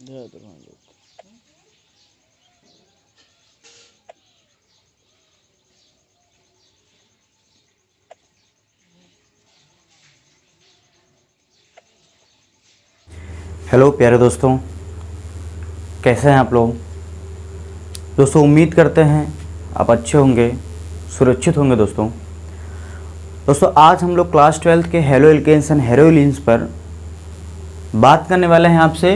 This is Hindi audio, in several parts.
ज़्यादातर मान लो। हेलो प्यारे दोस्तों, कैसे हैं आप लोग। दोस्तों उम्मीद करते हैं आप अच्छे होंगे, सुरक्षित होंगे। दोस्तों आज हम लोग क्लास 12 के हेलो एल्केन्स एंड हेरोइलिन्स पर बात करने वाले हैं आपसे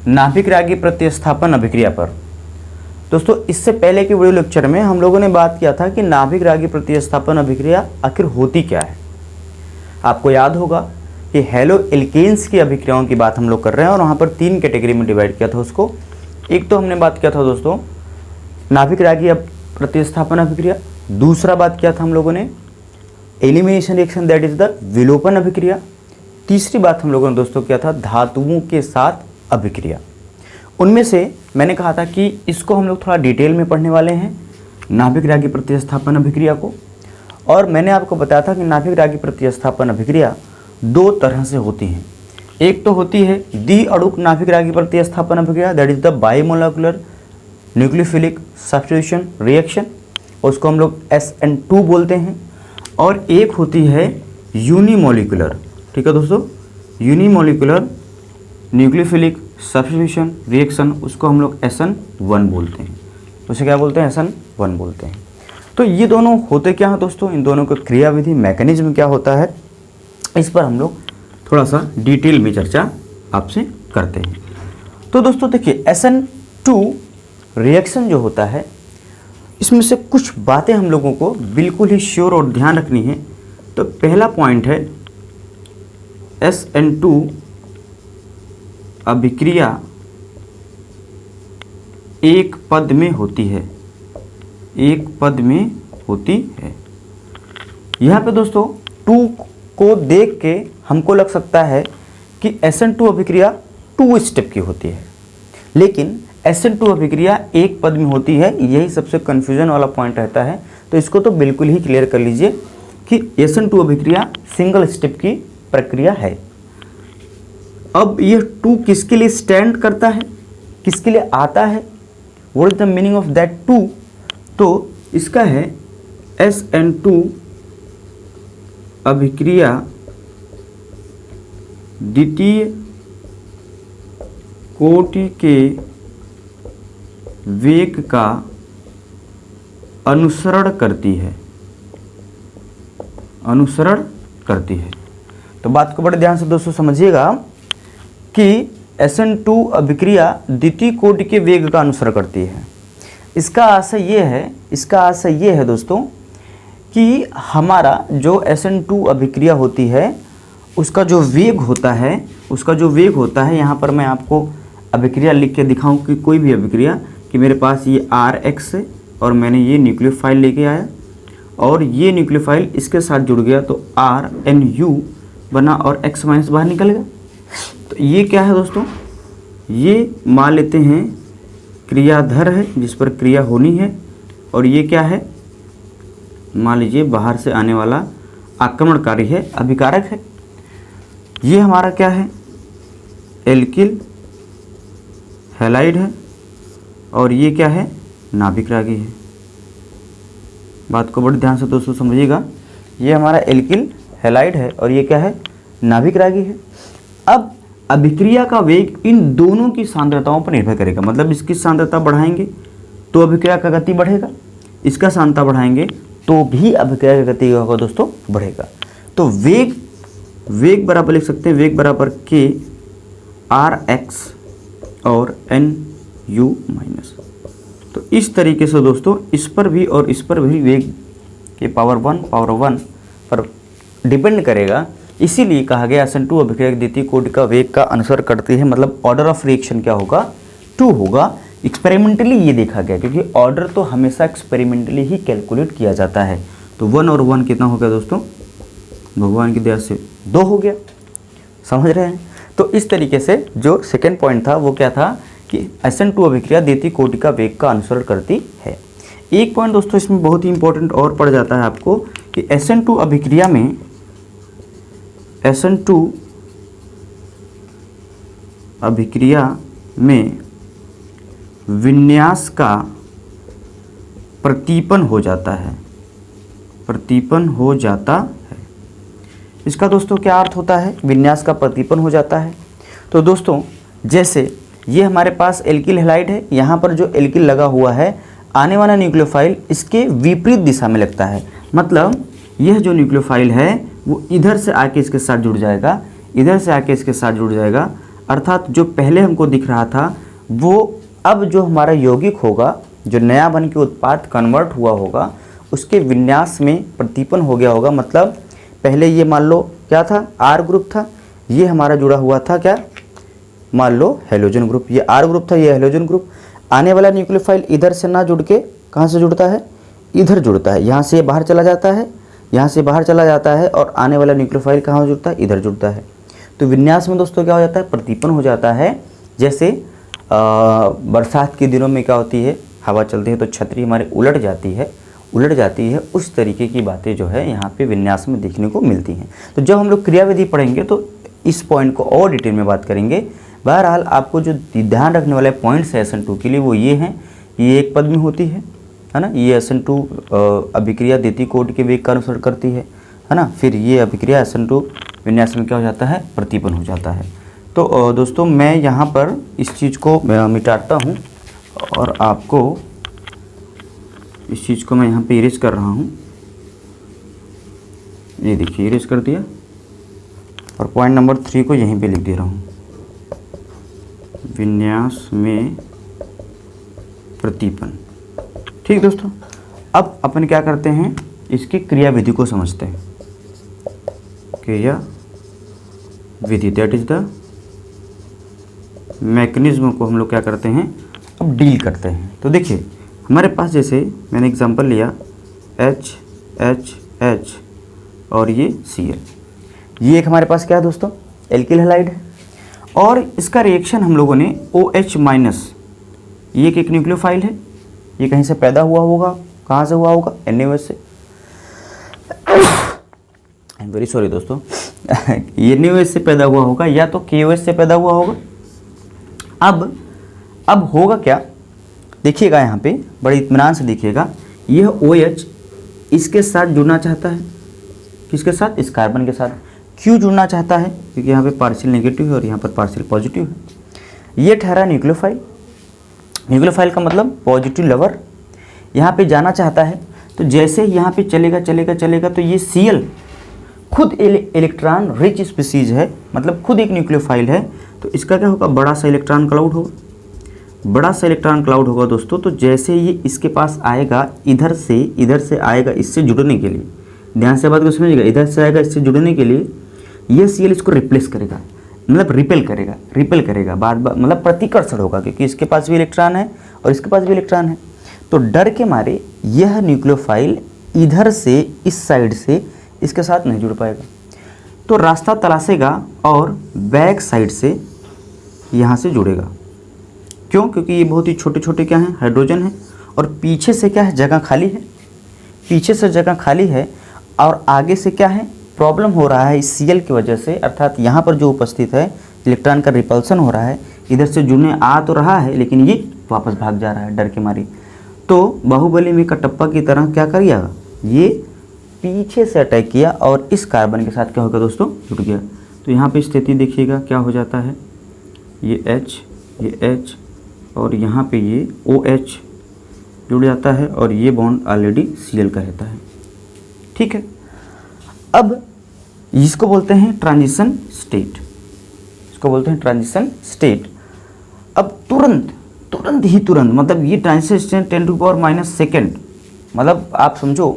नाभिक रागी प्रतिस्थापन अभिक्रिया पर। दोस्तों इससे पहले के वीडियो लेक्चर में हम लोगों ने बात किया था कि नाभिक रागी प्रतिस्थापन अभिक्रिया आखिर होती क्या है। आपको याद होगा कि हेलो एल्केन्स की अभिक्रियाओं की बात हम लोग कर रहे हैं और वहाँ पर 3 कैटेगरी में डिवाइड किया था उसको। एक तो हमने बात किया था दोस्तों नाभिक रागी प्रतिस्थापन अभिक्रिया, दूसरा बात किया था हम लोगों ने elimination reaction that is the विलोपन अभिक्रिया, तीसरी बात हम लोगों ने दोस्तों किया था धातुओं के साथ अभिक्रिया। उनमें से मैंने कहा था कि इसको हम लोग थोड़ा डिटेल में पढ़ने वाले हैं नाभिक रागी प्रतिस्थापन अभिक्रिया को। और मैंने आपको बताया था कि नाभिक रागी प्रतिस्थापन अभिक्रिया 2 तरह से होती हैं। एक तो होती है द्वि अणुक नाभिक रागी प्रतिस्थापन अभिक्रिया that is the bimolecular nucleophilic substitution reaction, उसको हम लोग SN2 बोलते हैं। और एक होती है यूनिमोलिकुलर, ठीक है दोस्तों, यूनिमोलिकुलर न्यूक्लियोफिलिक सब्स्टिट्यूशन रिएक्शन, उसको हम लोग SN1 बोलते हैं। तो उसे क्या बोलते हैं, SN1 बोलते हैं। तो ये दोनों होते क्या हैं दोस्तों, इन दोनों का क्रियाविधि मैकेनिज्म क्या होता है, इस पर हम लोग थोड़ा सा डिटेल में चर्चा आपसे करते हैं। तो दोस्तों देखिए SN2 रिएक्शन जो होता है इसमें से कुछ बातें हम लोगों को बिल्कुल ही श्योर और ध्यान रखनी है। तो पहला पॉइंट है SN2 अभिक्रिया एक पद में होती है, एक पद में होती है। यहाँ पे दोस्तों 2 को देख के हमको लग सकता है कि SN2 अभिक्रिया 2 स्टेप की होती है, लेकिन SN2 अभिक्रिया एक पद में होती है। यही सबसे कन्फ्यूजन वाला पॉइंट रहता है। तो इसको तो बिल्कुल ही क्लियर कर लीजिए कि SN2 अभिक्रिया सिंगल स्टेप की प्रक्रिया है। अब ये 2 किसके लिए स्टैंड करता है, किसके लिए आता है, what is the meaning of that 2। तो इसका है SN2 अभिक्रिया द्वितीय कोटि के वेग का अनुसरण करती है, अनुसरण करती है। तो बात को बड़े ध्यान से दोस्तों समझिएगा कि SN2 अभिक्रिया द्वितीय कोटि के वेग का अनुसरण करती है। इसका आशय ये है दोस्तों कि हमारा जो SN2 अभिक्रिया होती है उसका जो वेग होता है, यहाँ पर मैं आपको अभिक्रिया लिख के दिखाऊं कि कोई भी अभिक्रिया कि मेरे पास ये RX है और मैंने ये न्यूक्लियोफाइल लेके आया और ये न्यूक्लियोफाइल इसके साथ जुड़ गया तो RNU बना और X माइनस बाहर निकल गया। तो ये क्या है दोस्तों, ये मान लेते हैं क्रियाधर है जिस पर क्रिया होनी है, और ये क्या है, मान लीजिए बाहर से आने वाला आक्रमणकारी है, अभिकारक है। ये हमारा क्या है, एल्किल हैलाइड है, और ये क्या है, नाभिक रागी है। बात को बड़े ध्यान से दोस्तों समझिएगा, ये हमारा एल्किल हैलाइड है और ये क्या है, नाभिक रागी है। अब अभिक्रिया का वेग इन दोनों की सांद्रताओं पर निर्भर करेगा। मतलब इसकी सांद्रता बढ़ाएंगे तो अभिक्रिया का गति बढ़ेगा, इसका सांद्रता बढ़ाएंगे तो भी अभिक्रिया का गति होगा दोस्तों बढ़ेगा। तो वेग बराबर लिख सकते हैं, वेग बराबर K RX और NU माइनस। तो इस तरीके से दोस्तों इस पर भी और इस पर भी वेग के पावर 1 पर डिपेंड करेगा। इसीलिए कहा गया SN2 अभिक्रिया द्वितीय कोटि का वेग का अनुसरण करती है। मतलब ऑर्डर ऑफ रिएक्शन क्या होगा, 2 होगा। एक्सपेरिमेंटली ये देखा गया, क्योंकि ऑर्डर तो हमेशा एक्सपेरिमेंटली ही कैलकुलेट किया जाता है। तो 1 और 1 कितना हो गया दोस्तों, भगवान की दया से 2 हो गया। समझ रहे हैं। तो इस तरीके से जो सेकेंड पॉइंट था वो क्या था कि SN2 अभिक्रिया द्वितीय कोटि का वेग का अनुसरण करती है। एक पॉइंट दोस्तों इसमें बहुत ही इंपॉर्टेंट और पड़ जाता है आपको कि SN2 अभिक्रिया में SN2 अभिक्रिया में विन्यास का प्रतीपन हो जाता है, प्रतीपन हो जाता है। इसका दोस्तों क्या अर्थ होता है? विन्यास का प्रतीपन हो जाता है। तो दोस्तों जैसे ये हमारे पास एल्किल हैलाइड है, यहाँ पर जो एल्किल लगा हुआ है, आने वाला न्यूक्लियोफाइल इसके विपरीत दिशा में लगता है। मतलब यह जो न्यूक्लियोफाइल है वो इधर से आके इसके साथ जुड़ जाएगा, इधर से आके इसके साथ जुड़ जाएगा। अर्थात जो पहले हमको दिख रहा था वो अब जो हमारा यौगिक होगा, जो नया बन के उत्पाद कन्वर्ट हुआ होगा, उसके विन्यास में प्रतीपन हो गया होगा। मतलब पहले ये मान लो क्या था, आर ग्रुप था, ये हमारा जुड़ा हुआ था क्या, मान लो हैलोजन ग्रुप। ये आर ग्रुप था, ये हैलोजन ग्रुप। आने वाला न्यूक्लियोफाइल इधर से ना जुड़ के कहाँ से जुड़ता है, इधर जुड़ता है। यहाँ से बाहर चला जाता है, यहाँ से बाहर चला जाता है, और आने वाला न्यूक्लियोफाइल कहाँ जुड़ता है, इधर जुड़ता है। तो विन्यास में दोस्तों क्या हो जाता है, प्रतीपन हो जाता है। जैसे बरसात के दिनों में क्या होती है, हवा चलती है तो छतरी हमारी उलट जाती है, उस तरीके की बातें जो है यहाँ पे विन्यास में देखने को मिलती हैं। तो जब हम लोग क्रियाविधि पढ़ेंगे तो इस पॉइंट को और डिटेल में बात करेंगे। बहरहाल आपको जो ध्यान रखने वाले पॉइंट्स है SN2 के लिए वो ये हैं, ये एक पद में होती है ना, ये SN2 अभिक्रिया द्वितीय कोटि के वेग का अनुसरण करती है ना। फिर ये अभिक्रिया SN2 विन्यास में क्या हो जाता है, प्रतीपन हो जाता है। तो दोस्तों मैं यहाँ पर इस चीज़ को मिटाता हूँ और आपको इस चीज़ को मैं यहाँ पे इरेज कर रहा हूँ। ये देखिए इरेज कर दिया, और पॉइंट नंबर 3 को यहीं पे लिख दे रहा हूँ, विन्यास में प्रतीपन। ठीक दोस्तों, अब अपन क्या करते हैं, इसकी क्रियाविधि को समझते हैं। क्रिया विधि दैट इज द मैकेनिज्म को हम लोग क्या करते हैं, अब डील करते हैं। तो देखिए हमारे पास जैसे मैंने एग्जांपल लिया HH और ये Cl, ये एक हमारे पास क्या है दोस्तों, एल्किल हैलाइड है। और इसका रिएक्शन हम लोगों ने OH-, ये एक न्यूक्लियोफाइल है, ये कहीं से पैदा हुआ होगा, कहाँ से हुआ होगा, NaOH से। आई एम वेरी सॉरी दोस्तों, ये NaOH से पैदा हुआ होगा या तो KOH से पैदा हुआ होगा। अब होगा क्या, देखिएगा यहाँ पे बड़े इत्मीनान से देखिएगा, यह OH इसके साथ जुड़ना चाहता है, किसके साथ, इस कार्बन के साथ। क्यों जुड़ना चाहता है, क्योंकि यहाँ पे पार्शियल नेगेटिव है और यहाँ पर पार्शियल पॉजिटिव है। ये ठहरा न्यूक्लियोफाइल, न्यूक्लियोफाइल का मतलब पॉजिटिव लवर, यहाँ पे जाना चाहता है। तो जैसे यहाँ पे चलेगा तो ये Cl खुद इलेक्ट्रॉन रिच स्पीसीज है, मतलब खुद एक न्यूक्लियोफाइल है। तो इसका क्या होगा, बड़ा सा इलेक्ट्रॉन क्लाउड होगा, बड़ा सा इलेक्ट्रॉन क्लाउड होगा दोस्तों। तो जैसे ये इसके पास आएगा, इधर से आएगा इससे जुड़ने के लिए, ध्यान से बात को समझिएगा, इधर से आएगा इससे जुड़ने के लिए, ये Cl इसको रिप्लेस करेगा, मतलब रिपेल करेगा, मतलब प्रतिकर्षण होगा, क्योंकि इसके पास भी इलेक्ट्रॉन है और इसके पास भी इलेक्ट्रॉन है। तो डर के मारे यह न्यूक्लियोफाइल इधर से, इस साइड से इसके साथ नहीं जुड़ पाएगा, तो रास्ता तलाशेगा और बैक साइड से यहाँ से जुड़ेगा। क्यों, क्योंकि ये बहुत ही छोटे छोटे क्या हैं, हाइड्रोजन है, और पीछे से क्या है, जगह खाली है, पीछे से जगह खाली है, और आगे से क्या है, प्रॉब्लम हो रहा है इस Cl की वजह से। अर्थात यहाँ पर जो उपस्थित है इलेक्ट्रॉन का रिपल्सन हो रहा है, इधर से जुड़ने आ तो रहा है लेकिन ये वापस भाग जा रहा है डर के मारे। तो बाहुबली में कटप्पा की तरह क्या करिएगा, ये पीछे से अटैक किया और इस कार्बन के साथ क्या होगा दोस्तों, जुड़ गया। तो यहाँ पे स्थिति देखिएगा क्या हो जाता है, ये H और यहाँ पे ये OH जुड़ जाता है, और ये बॉन्ड ऑलरेडी Cl का रहता है। ठीक है, अब इसको बोलते हैं ट्रांजिशन स्टेट, अब तुरंत मतलब ये ट्रांजिशन स्टेट 10⁻⁻², मतलब आप समझो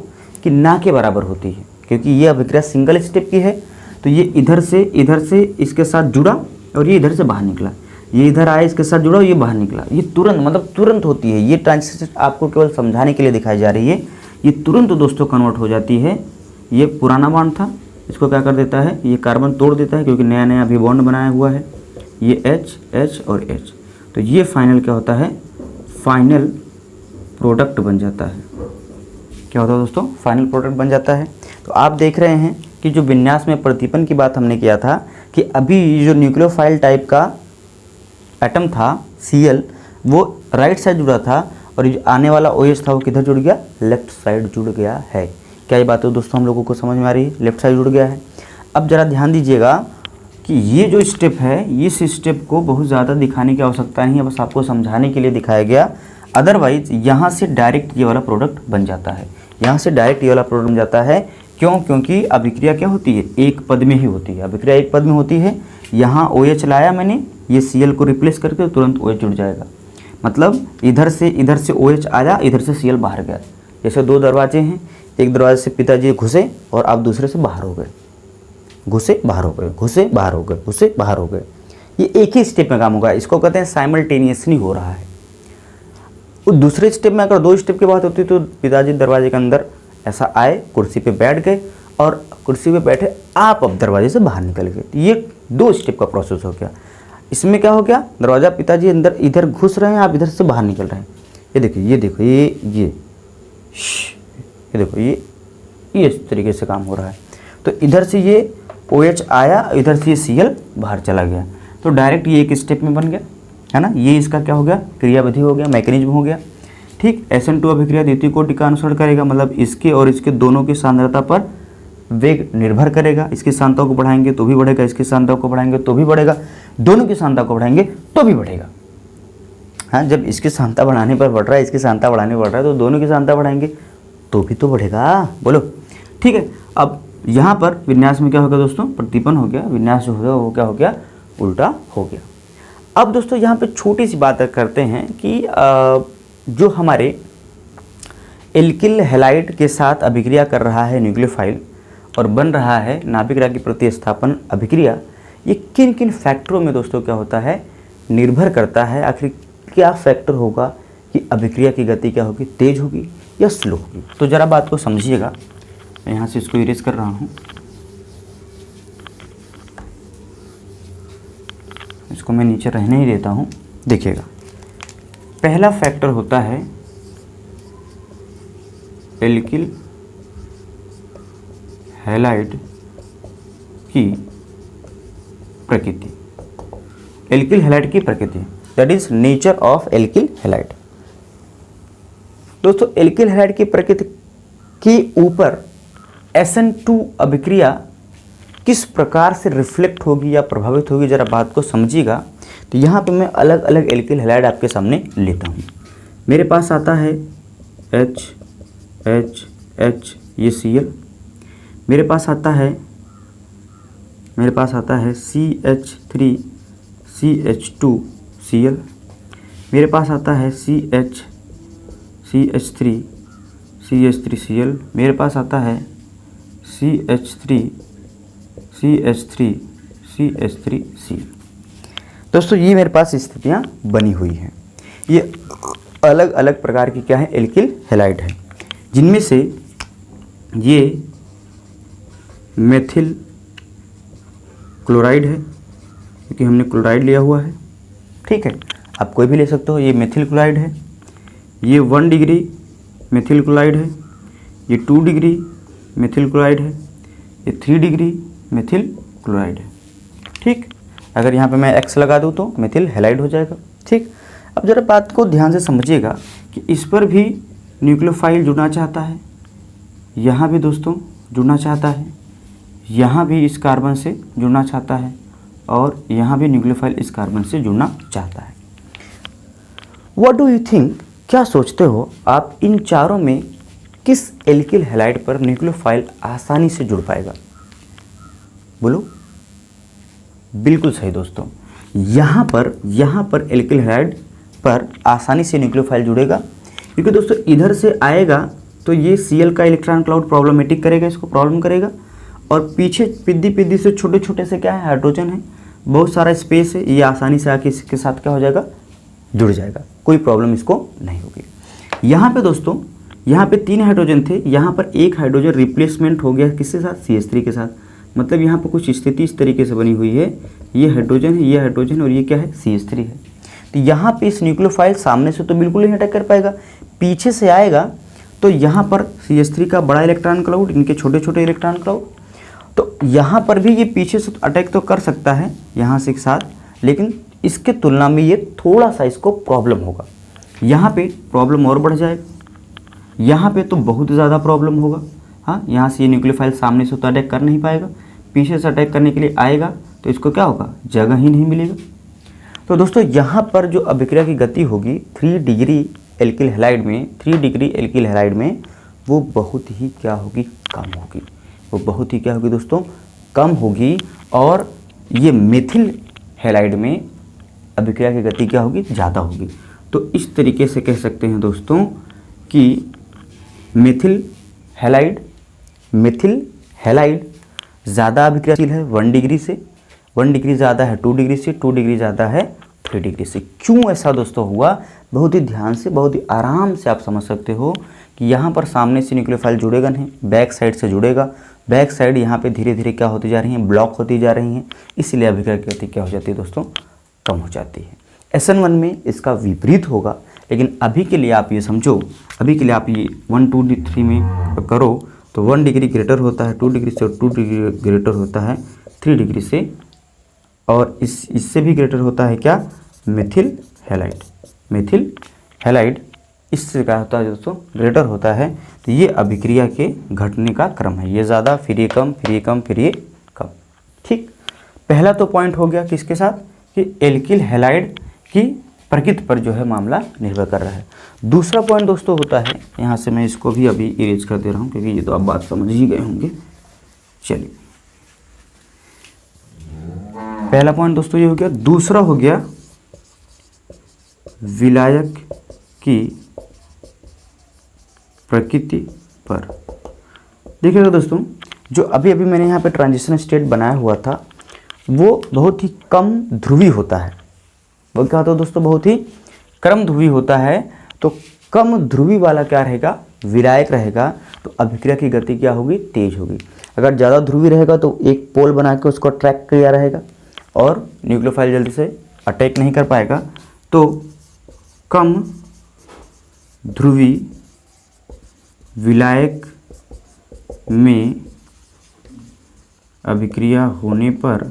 कि ना के बराबर होती है, क्योंकि ये अभिक्रिया सिंगल स्टेप की है। तो ये इधर से इसके साथ जुड़ा और ये इधर से बाहर निकला, ये इधर आया इसके साथ जुड़ा और ये बाहर निकला। ये तुरंत होती है। ये ट्रांजिशन स्टेट आपको केवल समझाने के लिए दिखाई जा रही है। ये तुरंत दोस्तों कन्वर्ट हो जाती है। ये पुराना बॉन्ड था, इसको क्या कर देता है, ये कार्बन तोड़ देता है, क्योंकि नया अभी बॉन्ड बनाया हुआ है। ये H और H, तो ये फाइनल क्या होता है, फाइनल प्रोडक्ट बन जाता है। क्या होता है दोस्तों, फाइनल प्रोडक्ट बन जाता है। तो आप देख रहे हैं कि जो विन्यास में प्रतीपन की बात हमने किया था, कि अभी जो न्यूक्लियोफाइल टाइप का एटम था Cl वो राइट साइड जुड़ा था और जो आने वाला OH था वो किधर जुड़ गया, लेफ्ट साइड जुड़ गया है। क्या ये बात है दोस्तों हम लोगों को समझ में आ रही है, लेफ्ट साइड जुड़ गया है। अब ज़रा ध्यान दीजिएगा कि ये जो स्टेप है, इस स्टेप को बहुत ज़्यादा दिखाने की आवश्यकता नहीं है, बस आपको समझाने के लिए दिखाया गया। अदरवाइज यहाँ से डायरेक्ट ये वाला प्रोडक्ट बन जाता है, यहाँ से डायरेक्ट ये वाला प्रोडक्ट बन जाता है। क्यों? क्योंकि अभिक्रिया क्या होती है, एक पद में ही होती है। अभिक्रिया एक पद में होती है। यहाँ OH लाया मैंने, ये Cl को रिप्लेस करके तुरंत OH जुड़ जाएगा। मतलब इधर से OH आया, इधर से Cl बाहर गया। जैसे दो दरवाजे हैं, एक दरवाजे से पिताजी घुसे और आप दूसरे से बाहर हो गए, घुसे बाहर हो गए, घुसे बाहर हो गए, घुसे बाहर हो गए। ये एक ही स्टेप में काम होगा, इसको कहते हैं साइमल्टेनियसली हो रहा है। और दूसरे स्टेप में अगर 2 स्टेप की बात होती तो पिताजी दरवाजे के अंदर ऐसा आए, कुर्सी पे बैठ गए और कुर्सी पे बैठे आप अब दरवाजे से बाहर निकल गए। ये 2 स्टेप का प्रोसेस हो गया। इसमें क्या हो गया, दरवाज़ा पिताजी अंदर इधर घुस रहे हैं, आप इधर से बाहर निकल रहे हैं। ये देखिए, ये देखो, ये देखो, ये इस तरीके से काम हो रहा है। तो इधर से ये OH आया, इधर से ये Cl बाहर चला गया, तो डायरेक्ट ये एक स्टेप में बन गया, है ना। ये इसका क्या हो गया, क्रियाविधि हो गया, मैकेनिज्म हो गया। ठीक, SN2 अभिक्रिया द्वितीय कोटि का अनुसरण करेगा, मतलब इसके और इसके दोनों की सांद्रता पर वेग निर्भर करेगा। इसकी सांद्रता को बढ़ाएंगे तो भी बढ़ेगा, इसकी सांद्रता को बढ़ाएंगे तो भी बढ़ेगा, दोनों की सांद्रता को बढ़ाएंगे तो भी बढ़ेगा। हाँ, जब इसकी सांद्रता बढ़ाने पर बढ़ रहा है, इसकी सांद्रता बढ़ाने पर बढ़ रहा है, तो दोनों की सांद्रता बढ़ाएंगे तो भी तो बढ़ेगा। बोलो, ठीक है। अब यहाँ पर विन्यास में क्या हो गया दोस्तों, प्रदीपन हो गया, विन्यास जो हो गया वो क्या हो गया, उल्टा हो गया। अब दोस्तों यहाँ पे छोटी सी बात करते हैं कि जो हमारे एल्किल हैलाइड के साथ अभिक्रिया कर रहा है न्यूक्लियोफाइल और बन रहा है नाभिक रागी प्रतिस्थापन अभिक्रिया, ये किन किन फैक्टरों में दोस्तों क्या होता है, निर्भर करता है। आखिर क्या फैक्टर होगा कि अभिक्रिया की गति क्या होगी, तेज होगी या स्लो होगी। तो ज़रा बात को समझिएगा। मैं यहाँ से इसको इरेज कर रहा हूँ, इसको मैं नीचे रहने ही देता हूँ। देखिएगा, पहला फैक्टर होता है एल्किल हैलाइड की प्रकृति, एल्किल हैलाइड की प्रकृति, that is nature of alkyl halide. दोस्तों, एल्किल हैलाइड की प्रकृति के ऊपर SN2 अभिक्रिया किस प्रकार से रिफ्लेक्ट होगी या प्रभावित होगी, जरा बात को समझिएगा। तो यहाँ पे मैं अलग अलग एल्किल हैलाइड आपके सामने लेता हूँ। मेरे पास आता है H ये Cl, मेरे पास आता है CH3 CH2 Cl, मेरे पास आता है CH3 CH3Cl, मेरे पास आता है CH3 CH3Cl। दोस्तों, ये मेरे पास स्थितियाँ बनी हुई हैं। ये अलग अलग प्रकार की क्या है, एल्किल हैलाइड है, जिनमें से ये मेथिल क्लोराइड है, क्योंकि हमने क्लोराइड लिया हुआ है। ठीक है, आप कोई भी ले सकते हो। ये मेथिल क्लोराइड है, ये 1 डिग्री मेथिल क्लोराइड है, ये 2 डिग्री मेथिल क्लोराइड है, ये 3 डिग्री मेथिल क्लोराइड है। ठीक, अगर यहाँ पे मैं X लगा दूँ तो मेथिल हैलाइड हो जाएगा। ठीक, अब जरा बात को ध्यान से समझिएगा कि इस पर भी न्यूक्लियोफाइल जुड़ना चाहता है, यहाँ भी दोस्तों जुड़ना चाहता है, यहाँ भी इस कार्बन से जुड़ना चाहता है, और यहाँ भी न्यूक्लियोफाइल इस कार्बन से जुड़ना चाहता है। व्हाट डू यू थिंक, क्या सोचते हो आप, इन चारों में किस एल्किल हैलाइड पर न्यूक्लियोफाइल आसानी से जुड़ पाएगा? बोलो। बिल्कुल सही दोस्तों, यहाँ पर एल्किल हैलाइड पर आसानी से न्यूक्लियोफाइल जुड़ेगा, क्योंकि दोस्तों इधर से आएगा तो ये Cl का इलेक्ट्रॉन क्लाउड प्रॉब्लमेटिक करेगा, इसको प्रॉब्लम करेगा, और पीछे पिद्दी से छोटे छोटे से क्या है, हाइड्रोजन है, बहुत सारा स्पेस है, ये आसानी से आके इसके साथ क्या हो जाएगा, जुड़ जाएगा, कोई प्रॉब्लम इसको नहीं होगी। यहाँ पे दोस्तों, यहाँ पे 3 हाइड्रोजन थे, यहाँ पर एक हाइड्रोजन रिप्लेसमेंट हो गया किसके साथ, CH3 के साथ। मतलब यहाँ पर कुछ स्थिति इस तरीके से बनी हुई है, ये हाइड्रोजन है, ये हाइड्रोजन, और ये क्या है, CH3 है। तो यहाँ पे इस न्यूक्लियोफाइल सामने से तो बिल्कुल नहीं अटैक कर पाएगा, पीछे से आएगा तो यहाँ पर CH3 का बड़ा इलेक्ट्रॉन क्लाउड, इनके छोटे छोटे इलेक्ट्रॉन क्लाउड, तो यहाँ पर भी ये पीछे से अटैक तो कर सकता है यहाँ से एक साथ, लेकिन इसके तुलना में ये थोड़ा सा इसको प्रॉब्लम होगा। यहाँ पे प्रॉब्लम और बढ़ जाएगा, यहाँ पे तो बहुत ज़्यादा प्रॉब्लम होगा। हाँ, यहाँ से ये न्यूक्लियोफाइल सामने से तो अटैक कर नहीं पाएगा, पीछे से अटैक करने के लिए आएगा तो इसको क्या होगा, जगह ही नहीं मिलेगा। तो दोस्तों यहाँ पर जो अभिक्रिया की गति होगी 3 डिग्री एल्किल हैलाइड में, 3 डिग्री एल्किल हैलाइड में, वो बहुत ही क्या होगी, कम होगी। वो बहुत ही क्या होगी दोस्तों, कम होगी। और ये मेथिल हैलाइड में अभिक्रिया की गति क्या होगी, ज़्यादा होगी। तो इस तरीके से कह सकते हैं दोस्तों कि मेथिल हैलाइड ज़्यादा अभिक्रियाशील है 1 डिग्री से, 1 डिग्री ज़्यादा है 2 डिग्री से, 2 डिग्री ज़्यादा है 3 डिग्री से। क्यों ऐसा दोस्तों हुआ, बहुत ही ध्यान से, बहुत ही आराम से आप समझ सकते हो कि यहाँ पर सामने से न्यूक्लियोफाइल जुड़ेगा नहीं, बैक साइड से जुड़ेगा। बैक साइड यहाँ पे धीरे धीरे क्या होती जा रही हैं, ब्लॉक होती जा रही हैं, इसलिए अभिक्रिया की गति क्या हो जाती है दोस्तों, कम हो जाती है। SN1 में इसका विपरीत होगा। लेकिन अभी के लिए आप ये समझो, अभी के लिए आप ये 1 2 3 में करो तो 1 डिग्री ग्रेटर होता है 2 डिग्री से, और 2 डिग्री ग्रेटर होता है 3 डिग्री से, और इससे भी ग्रेटर होता है क्या, मेथिल हैलाइड इससे क्या होता है दोस्तों, ग्रेटर होता है। तो ये अभिक्रिया के घटने का क्रम है, ये ज़्यादा फिर ये कम, फिर ये कम, फिर ये कम। ठीक, पहला तो पॉइंट हो गया किसके साथ, कि एल्किल हैलाइड की प्रकृति पर जो है मामला निर्भर कर रहा है। दूसरा पॉइंट दोस्तों होता है, यहाँ से मैं इसको भी अभी इरेज कर दे रहा हूँ क्योंकि ये तो आप बात समझ ही गए होंगे। चलिए, पहला पॉइंट दोस्तों ये हो गया। दूसरा हो गया विलायक की प्रकृति पर। देखिएगा दोस्तों, जो अभी अभी मैंने यहाँ पे ट्रांजिशन स्टेट बनाया हुआ था वो बहुत ही कम ध्रुवी होता है। वो क्या होता है दोस्तों, बहुत ही कम ध्रुवी होता है। तो कम ध्रुवी वाला क्या रहेगा, विलायक रहेगा। तो अभिक्रिया की गति क्या होगी, तेज होगी। अगर ज़्यादा ध्रुवी रहेगा तो एक पोल बना के उसको ट्रैक किया रहेगा और न्यूक्लियोफाइल जल्दी से अटैक नहीं कर पाएगा। तो कम ध्रुवी विलायक में अभिक्रिया होने पर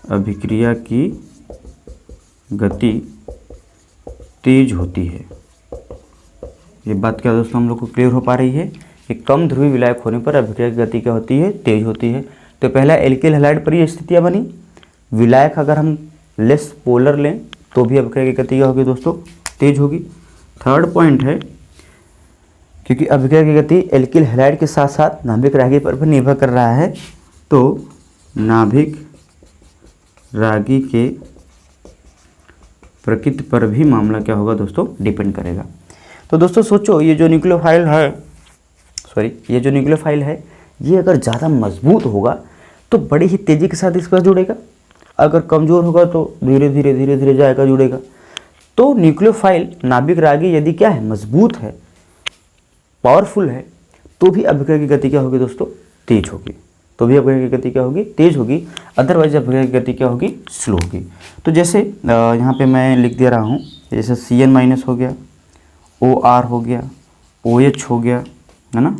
अभिक्रिया की गति तेज होती है। ये बात क्या दोस्तों हम लोग को क्लियर हो पा रही है कि कम ध्रुवी विलायक होने पर अभिक्रिया की गति क्या होती है, तेज होती है। तो पहला एल्किल हैलाइड पर ये स्थितियाँ बनी। विलायक अगर हम लेस पोलर लें तो भी अभिक्रिया की गति क्या होगी दोस्तों, तेज होगी। थर्ड पॉइंट है, क्योंकि अभिक्रिया की गति एल्किल हैलाइड के साथ साथ नाभिक रागी पर भी निर्भर कर रहा है, तो नाभिक रागी के प्रकृति पर भी मामला क्या होगा दोस्तों, डिपेंड करेगा। तो दोस्तों सोचो, ये जो न्यूक्लियोफाइल है ये अगर ज़्यादा मजबूत होगा तो बड़ी ही तेज़ी के साथ इस पर जुड़ेगा। अगर कमज़ोर होगा तो धीरे धीरे जाएगा, जुड़ेगा। तो न्यूक्लियोफाइल नाभिक रागी यदि क्या है, मजबूत है, पावरफुल है, तो भी अभिक्रिया की गति क्या होगी दोस्तों, तेज होगी। तो भी अभिक्रिया की गति क्या होगी, तेज होगी। अदरवाइज अभिक्रिया की गति क्या होगी, स्लो होगी। तो जैसे यहाँ पे मैं लिख दे रहा हूँ, जैसे Cn माइनस हो गया, OR हो गया, OH हो गया, है ना,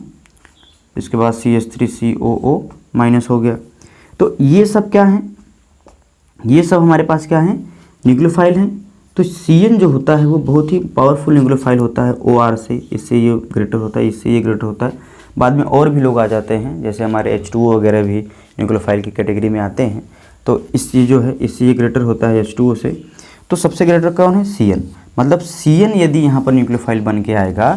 इसके बाद CH3COO माइनस हो गया। तो ये सब क्या है, ये सब हमारे पास क्या है, न्यूक्लियोफाइल हैं। तो Cn जो होता है वो बहुत ही पावरफुल न्यूक्लियोफाइल होता है। OR से इससे ये ग्रेटर होता है, इससे ये ग्रेटर होता है। बाद में और भी लोग आ जाते हैं, जैसे हमारे H2O वगैरह भी न्यूक्लियोफाइल की कैटेगरी में आते हैं। तो इससे जो है, इससे ये ग्रेटर होता है H2O से। तो सबसे ग्रेटर कौन है, Cn। मतलब Cn यदि यहाँ पर न्यूक्लियोफाइल बन के आएगा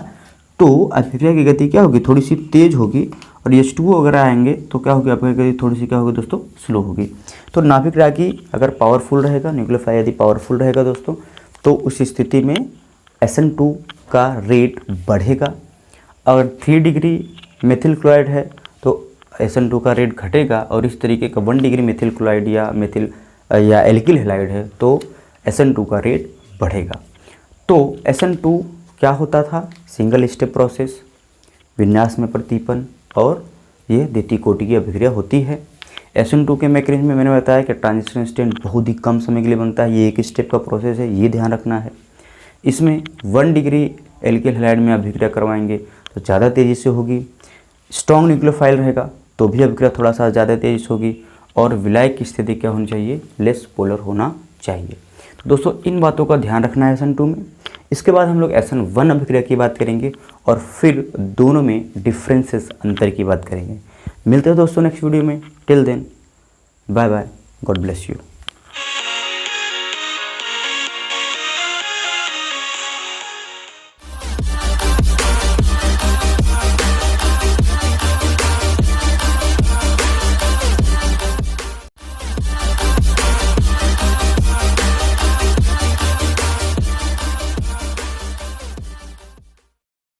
तो अभिक्रिया की गति क्या होगी, थोड़ी सी तेज होगी। और H2O वगैरह आएंगे तो क्या होगी, अभिक्रिया की गति थोड़ी सी क्या होगी दोस्तों, स्लो होगी। तो नाभिक रागी अगर पावरफुल रहेगा, न्यूक्लियोफाइल यदि पावरफुल रहेगा दोस्तों, तो उस स्थिति में SN2 का रेट बढ़ेगा। अगर 3 डिग्री मेथिल क्लोराइड है तो SN2 का रेट घटेगा। और इस तरीके का 1 डिग्री मेथिल क्लोराइड या एल्किल हैलाइड है तो SN2 का रेट बढ़ेगा। तो SN2 क्या होता था, सिंगल स्टेप प्रोसेस, विन्यास में प्रतिपन्न, और ये द्वितीय कोटि की अभिक्रिया होती है। SN2 के मैकेनिज्म में मैंने बताया कि ट्रांजिशन स्टेट बहुत ही कम समय के लिए बनता है। ये एक स्टेप का प्रोसेस है, ये ध्यान रखना है। इसमें 1 डिग्री एल्किल हैलाइड में अभिक्रिया करवाएंगे तो ज़्यादा तेज़ी से होगी। स्ट्रॉन्ग न्यूक्लियोफाइल रहेगा तो भी अभिक्रिया थोड़ा सा ज़्यादा तेज़ी से होगी। और विलय की स्थिति क्या होनी चाहिए, लेस पोलर होना चाहिए। तो दोस्तों इन बातों का ध्यान रखना है SN2 में। इसके बाद हम लोग SN1 अभिक्रिया की बात करेंगे और फिर दोनों में डिफरेंसेस, अंतर की बात करेंगे। मिलते हैं दोस्तों नेक्स्ट वीडियो में। Till then bye bye, God bless you.